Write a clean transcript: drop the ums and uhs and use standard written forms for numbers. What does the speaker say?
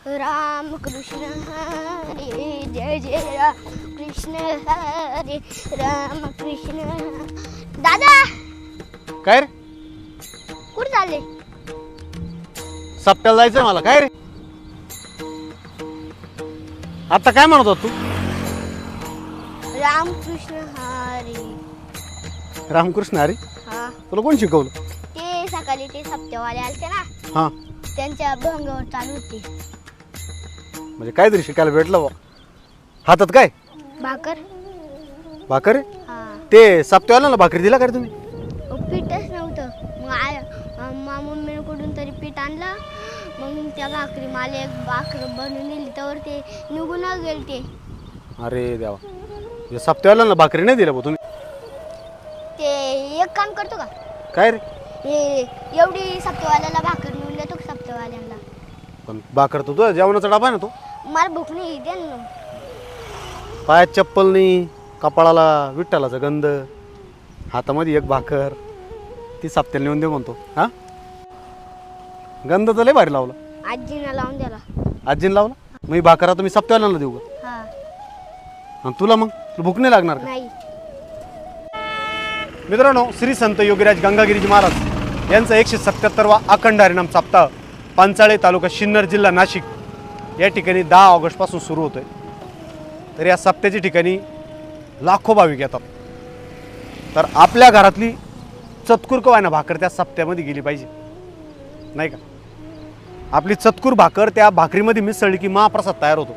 राम कृष्ण हरे जय जय राम कृष्ण हरे राम कृष्ण। दादा काय रे कुठे चालले? सप्त्याला जायचंय मला। काय रे आता काय म्हणत होत तू? राम कृष्ण हरे। रामकृष्ण हरी? हा तुला कोण शिकवलं? ते सकाळी ते सप्त्यावाले आलते ना, हा त्यांच्या भंगावर चालू होते। म्हणजे काहीतरी शिकायला भेटलं बा। हातात काय भाकर? भाकर? हा ते सप्त्यावाल्याला भाकरी दिला का रे तुम्ही? पीठच नव्हतं, मग मम्मीकडून तरी पीठ आणलं, मग त्या भाकरी मला एक भाकर बनवून दिली, तर ते निघून गेले ते। अरे देवा, हे सप्त्यावाल्याला भाकरी नाही दिल्या बा तुम्ही? ते एक काम करतो का? काय रे? हे एवढी सप्त्यावाल्याला भाकर नेऊन देतो का सप्त्यावाल्यांना? पण भाकर तर तुझा जेवणाचा डबा आहे ना तो? मला भूक नाही, दे ना। पायात चप्पल नाही, कपाळाला विठ्ठलाचा गंध, हातामध्ये एक भाकर, ती सप्त्याला नेऊन दे म्हणतो? हा गंध तर लय भारी लावला। आजीनं लावून द्याला। आजीने लावला? मग ही भाकर आता मी सप्त्यावाल्याला देऊ का? हा आणि तुला मग तुला भूक नाही लागणार का? नाही। मित्रांनो, श्री संत योगीराज गंगागिरीजी महाराज यांचा 177वा अखंड हरिनाम सप्ताह पांचाळे तालुका सिन्नर जिल्हा नाशिक या ठिकाणी 10 ऑगस्टपासून सुरू होतो आहे। तर या सप्त्याच्या ठिकाणी लाखो भाविक येतात। तर आपल्या घरातली चतकुर कवायना भाकर त्या सप्त्यामध्ये गेली पाहिजे, नाही का? आपली चतकुर भाकर त्या भाकरीमध्ये मिसळली की महाप्रसाद तयार होतो।